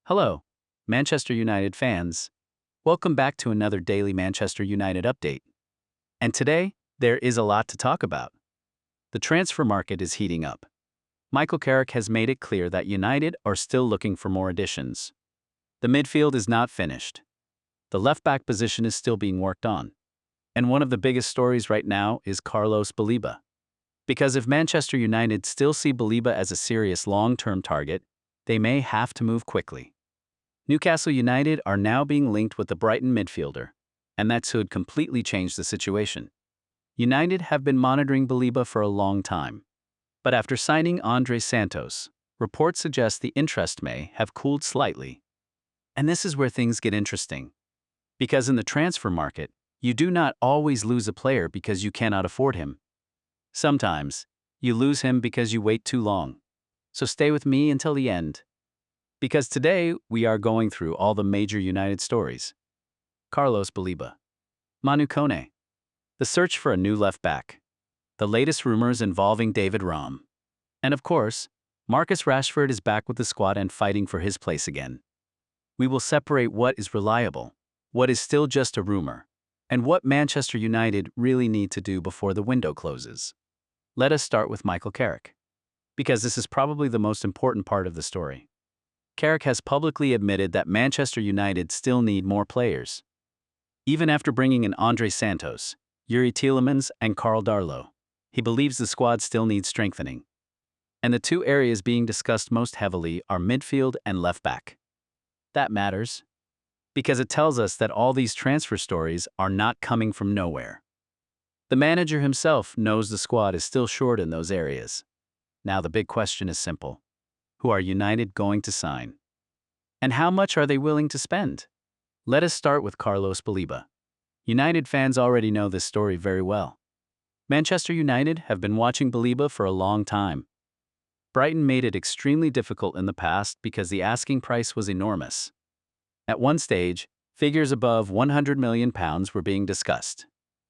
Hello, Manchester United fans. Welcome back to another daily Manchester United update. And today, there is a lot to talk about. The transfer market is heating up. Michael Carrick has made it clear that United are still looking for more additions. The midfield is not finished. The left-back position is still being worked on. And one of the biggest stories right now is Carlos Baleba. Because if Manchester United still see Baleba as a serious long-term target, they may have to move quickly. Newcastle United are now being linked with the Brighton midfielder, and that could completely change the situation. United have been monitoring Baleba for a long time. But after signing Andre Santos, reports suggest the interest may have cooled slightly. And this is where things get interesting. Because in the transfer market, you do not always lose a player because you cannot afford him. Sometimes, you lose him because you wait too long. So stay with me until the end. Because today, we are going through all the major United stories. Carlos Baleba. Manu Kone. The search for a new left-back. The latest rumors involving David Raum. And of course, Marcus Rashford is back with the squad and fighting for his place again. We will separate what is reliable, what is still just a rumor, and what Manchester United really need to do before the window closes. Let us start with Michael Carrick, because this is probably the most important part of the story. Carrick has publicly admitted that Manchester United still need more players. Even after bringing in Andre Santos, Yuri Tielemans, and Karl Darlow, he believes the squad still needs strengthening. And the two areas being discussed most heavily are midfield and left-back. That matters, because it tells us that all these transfer stories are not coming from nowhere. The manager himself knows the squad is still short in those areas. Now the big question is simple. Who are United going to sign? And how much are they willing to spend? Let us start with Carlos Baleba. United fans already know this story very well. Manchester United have been watching Baleba for a long time. Brighton made it extremely difficult in the past because the asking price was enormous. At one stage, figures above £100 million were being discussed.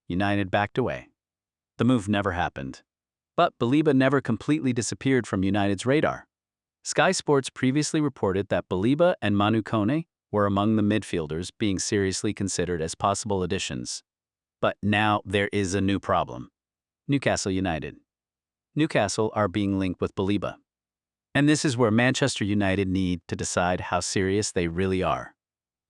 United backed away. The move never happened. But Baleba never completely disappeared from United's radar. Sky Sports previously reported that Baleba and Manu Kone were among the midfielders being seriously considered as possible additions. But now there is a new problem. Newcastle United. Newcastle are being linked with Baleba. And this is where Manchester United need to decide how serious they really are.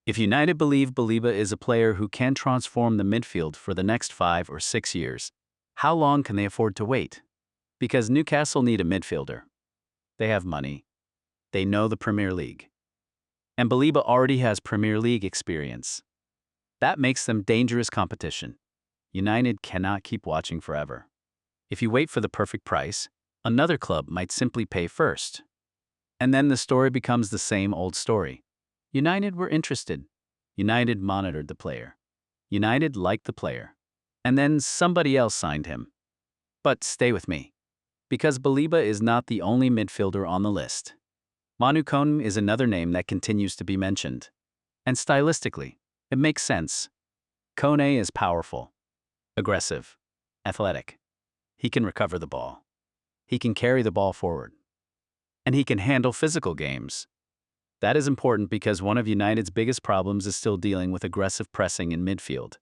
If United believe Baleba is a player who can transform the midfield for the next 5 or 6 years, how long can they afford to wait? Because Newcastle need a midfielder. They have money. They know the Premier League. And Baleba already has Premier League experience. That makes them dangerous competition. United cannot keep watching forever. If you wait for the perfect price, another club might simply pay first. And then the story becomes the same old story. United were interested. United monitored the player. United liked the player. And then somebody else signed him. But stay with me. Because Baleba is not the only midfielder on the list. Manu Kone is another name that continues to be mentioned. And stylistically, it makes sense. Kone is powerful, aggressive, athletic. He can recover the ball. He can carry the ball forward. And he can handle physical games. That is important because one of United's biggest problems is still dealing with aggressive pressing in midfield.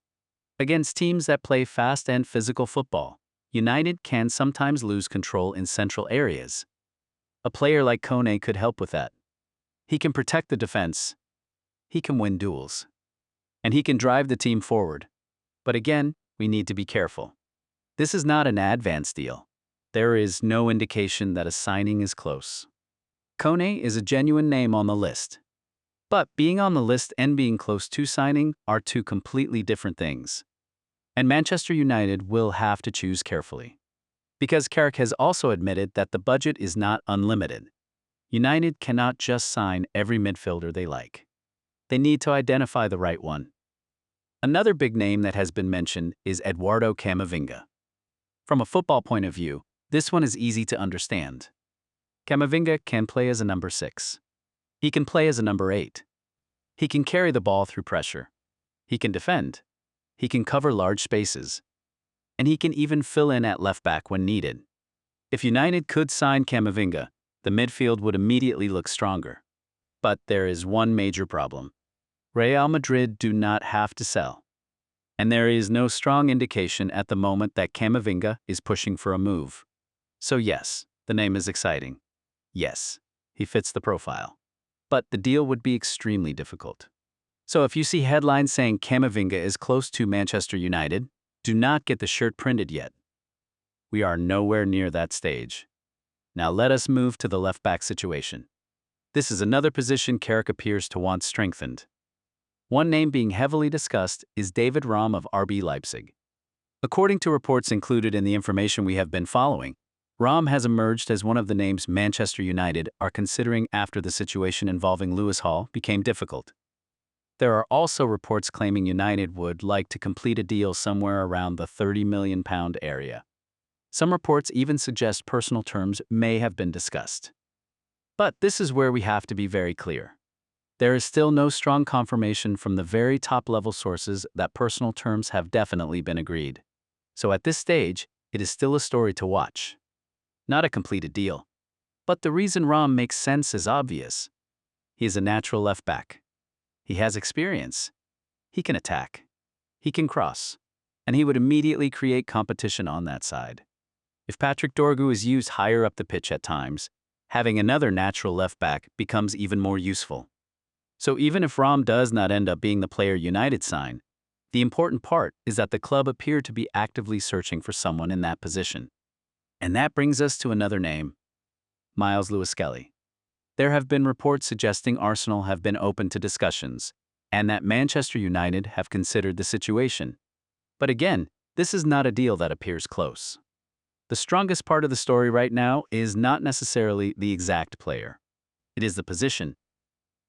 Against teams that play fast and physical football, United can sometimes lose control in central areas. A player like Kone could help with that. He can protect the defense. He can win duels. And he can drive the team forward. But again, we need to be careful. This is not an advance deal. There is no indication that a signing is close. Kone is a genuine name on the list. But being on the list and being close to signing are two completely different things. And Manchester United will have to choose carefully. Because Carrick has also admitted that the budget is not unlimited. United cannot just sign every midfielder they like. They need to identify the right one. Another big name that has been mentioned is Eduardo Camavinga. From a football point of view, this one is easy to understand. Camavinga can play as a number 6. He can play as a number 8. He can carry the ball through pressure. He can defend. He can cover large spaces. And he can even fill in at left back when needed. If United could sign Camavinga, the midfield would immediately look stronger. But there is one major problem. Real Madrid do not have to sell. And there is no strong indication at the moment that Camavinga is pushing for a move. So yes, the name is exciting. Yes, he fits the profile. But the deal would be extremely difficult. So if you see headlines saying Camavinga is close to Manchester United, do not get the shirt printed yet. We are nowhere near that stage. Now let us move to the left-back situation. This is another position Carrick appears to want strengthened. One name being heavily discussed is David Raum of RB Leipzig. According to reports included in the information we have been following, Raum has emerged as one of the names Manchester United are considering after the situation involving Lewis Hall became difficult. There are also reports claiming United would like to complete a deal somewhere around the £30 million area. Some reports even suggest personal terms may have been discussed. But this is where we have to be very clear. There is still no strong confirmation from the very top-level sources that personal terms have definitely been agreed. So at this stage, it is still a story to watch. Not a completed deal. But the reason Raum makes sense is obvious. He is a natural left-back. He has experience. He can attack. He can cross. And he would immediately create competition on that side. If Patrick Dorgu is used higher up the pitch at times, having another natural left-back becomes even more useful. So even if Raum does not end up being the player United sign, the important part is that the club appear to be actively searching for someone in that position. And that brings us to another name, Miles Lewis-Skelly. There have been reports suggesting Arsenal have been open to discussions, and that Manchester United have considered the situation. But again, this is not a deal that appears close. The strongest part of the story right now is not necessarily the exact player. It is the position.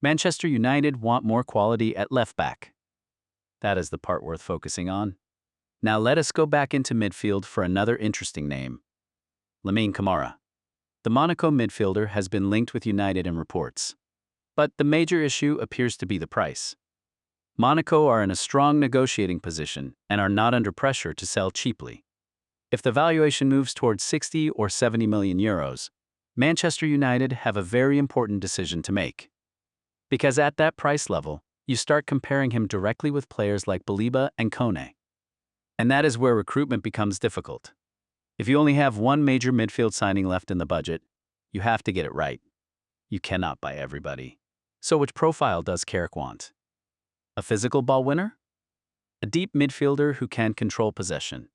Manchester United want more quality at left-back. That is the part worth focusing on. Now let us go back into midfield for another interesting name. Lamine Camara. The Monaco midfielder has been linked with United in reports. But the major issue appears to be the price. Monaco are in a strong negotiating position and are not under pressure to sell cheaply. If the valuation moves towards 60 or 70 million euros, Manchester United have a very important decision to make. Because at that price level, you start comparing him directly with players like Baleba and Kone. And that is where recruitment becomes difficult. If you only have one major midfield signing left in the budget, you have to get it right. You cannot buy everybody. So which profile does Carrick want? A physical ball winner? A deep midfielder who can control possession?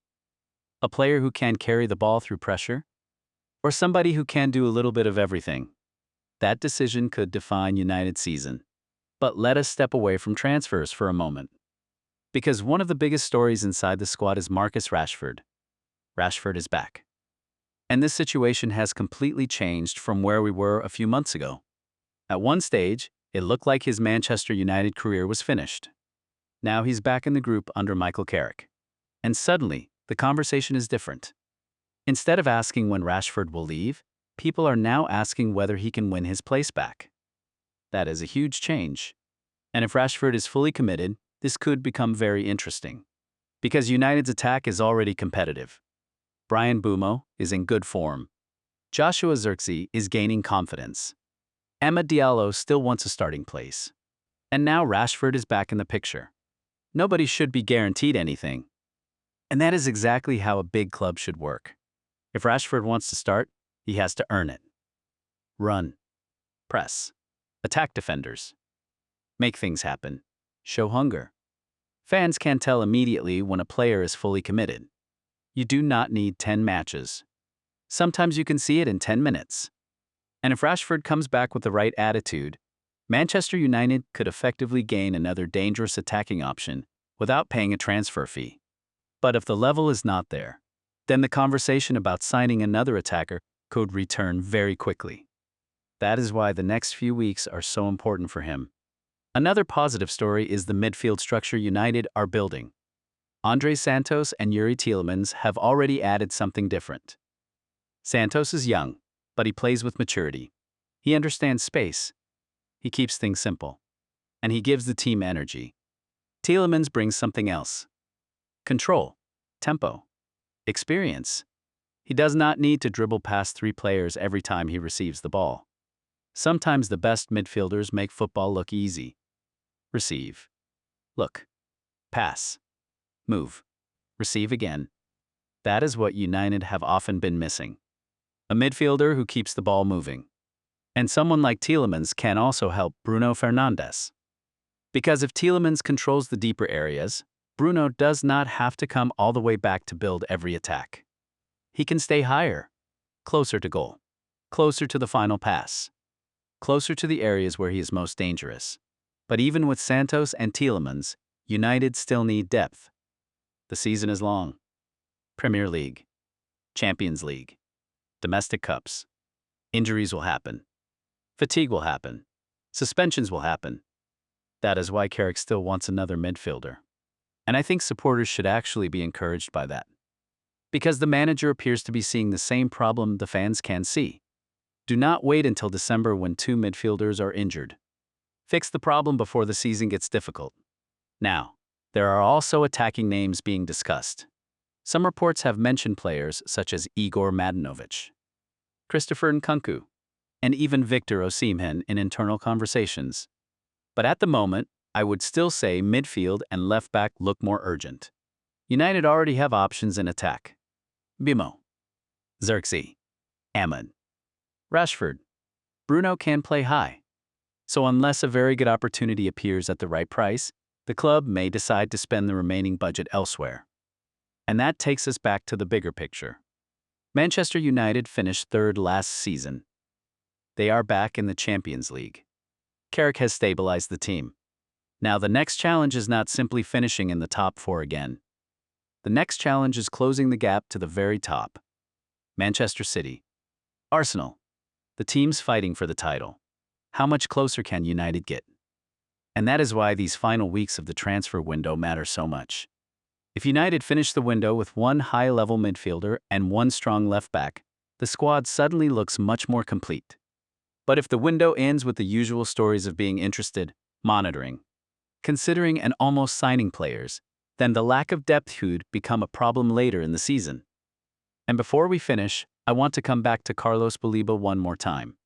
A player who can carry the ball through pressure? Or somebody who can do a little bit of everything? That decision could define United's season. But let us step away from transfers for a moment. Because one of the biggest stories inside the squad is Marcus Rashford. Rashford is back. And this situation has completely changed from where we were a few months ago. At one stage, it looked like his Manchester United career was finished. Now he's back in the group under Michael Carrick. And suddenly, the conversation is different. Instead of asking when Rashford will leave, people are now asking whether he can win his place back. That is a huge change. And if Rashford is fully committed, this could become very interesting. Because United's attack is already competitive. Bryan Mbeumo is in good form. Joshua Zirkzee is gaining confidence. Amad Diallo still wants a starting place. And now Rashford is back in the picture. Nobody should be guaranteed anything. And that is exactly how a big club should work. If Rashford wants to start, he has to earn it. Run. Press. Attack defenders. Make things happen. Show hunger. Fans can tell immediately when a player is fully committed. You do not need 10 matches. Sometimes you can see it in 10 minutes. And if Rashford comes back with the right attitude, Manchester United could effectively gain another dangerous attacking option without paying a transfer fee. But if the level is not there, then the conversation about signing another attacker could return very quickly. That is why the next few weeks are so important for him. Another positive story is the midfield structure United are building. Andre Santos and Yuri Tielemans have already added something different. Santos is young, but he plays with maturity. He understands space. He keeps things simple. And he gives the team energy. Tielemans brings something else. Control, tempo, experience. He does not need to dribble past 3 players every time he receives the ball. Sometimes the best midfielders make football look easy. Receive. Look. Pass. Move. Receive again. That is what United have often been missing. A midfielder who keeps the ball moving. And someone like Tielemans can also help Bruno Fernandes. Because if Tielemans controls the deeper areas, Bruno does not have to come all the way back to build every attack. He can stay higher, closer to goal, closer to the final pass, closer to the areas where he is most dangerous. But even with Santos and Tielemans, United still need depth. The season is long. Premier League, Champions League, domestic cups. Injuries will happen. Fatigue will happen. Suspensions will happen. That is why Carrick still wants another midfielder. And I think supporters should actually be encouraged by that. Because the manager appears to be seeing the same problem the fans can see. Do not wait until December when two midfielders are injured. Fix the problem before the season gets difficult. Now, there are also attacking names being discussed. Some reports have mentioned players such as Igor Madinovic, Christopher Nkunku, and even Victor Osimhen in internal conversations. But at the moment, I would still say midfield and left back look more urgent. United already have options in attack. Bimo, Xerxes, Ahmed, Rashford. Bruno can play high. So unless a very good opportunity appears at the right price, the club may decide to spend the remaining budget elsewhere. And that takes us back to the bigger picture. Manchester United finished third last season. They are back in the Champions League. Carrick has stabilized the team. Now the next challenge is not simply finishing in the top four again. The next challenge is closing the gap to the very top. Manchester City, Arsenal, the teams fighting for the title. How much closer can United get? And that is why these final weeks of the transfer window matter so much. If United finish the window with one high-level midfielder and one strong left-back, the squad suddenly looks much more complete. But if the window ends with the usual stories of being interested, monitoring, considering and almost signing players, then the lack of depth could become a problem later in the season. And before we finish, I want to come back to Carlos Baleba one more time.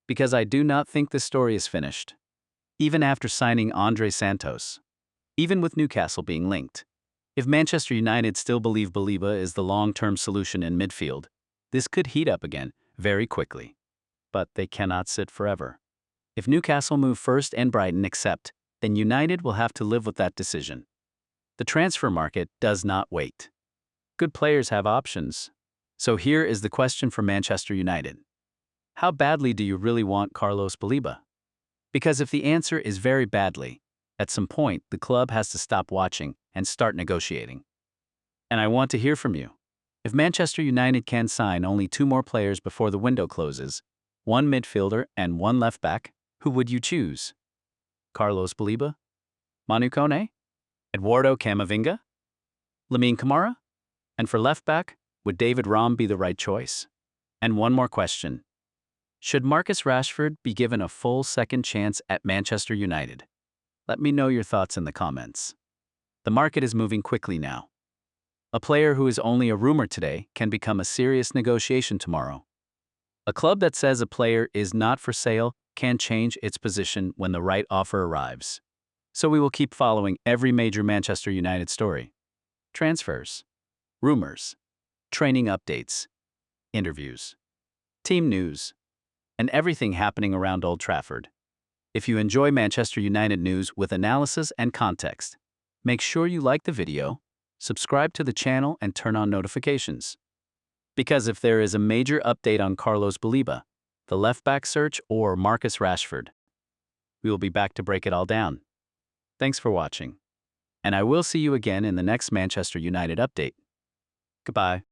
Because I do not think this story is finished. Even after signing Andre Santos, even with Newcastle being linked, if Manchester United still believe Baleba is the long-term solution in midfield, this could heat up again very quickly. But they cannot sit forever. If Newcastle move first and Brighton accept, then United will have to live with that decision. The transfer market does not wait. Good players have options. So here is the question for Manchester United. How badly do you really want Carlos Baleba? Because if the answer is very badly, at some point the club has to stop watching and start negotiating. And I want to hear from you. If Manchester United can sign only 2 more players before the window closes, 1 midfielder and 1 left back, who would you choose? Carlos Baleba? Manu Kone? Eduardo Camavinga? Lamine Camara? And for left back, would David Raum be the right choice? And one more question. Should Marcus Rashford be given a full second chance at Manchester United? Let me know your thoughts in the comments. The market is moving quickly now. A player who is only a rumor today can become a serious negotiation tomorrow. A club that says a player is not for sale can change its position when the right offer arrives. So we will keep following every major Manchester United story. Transfers, rumors, training updates, interviews, team news, and everything happening around Old Trafford. If you enjoy Manchester United news with analysis and context, make sure you like the video, subscribe to the channel, and turn on notifications. Because if there is a major update on Carlos Baleba, the left-back search, or Marcus Rashford, we will be back to break it all down. Thanks for watching. And I will see you again in the next Manchester United update. Goodbye.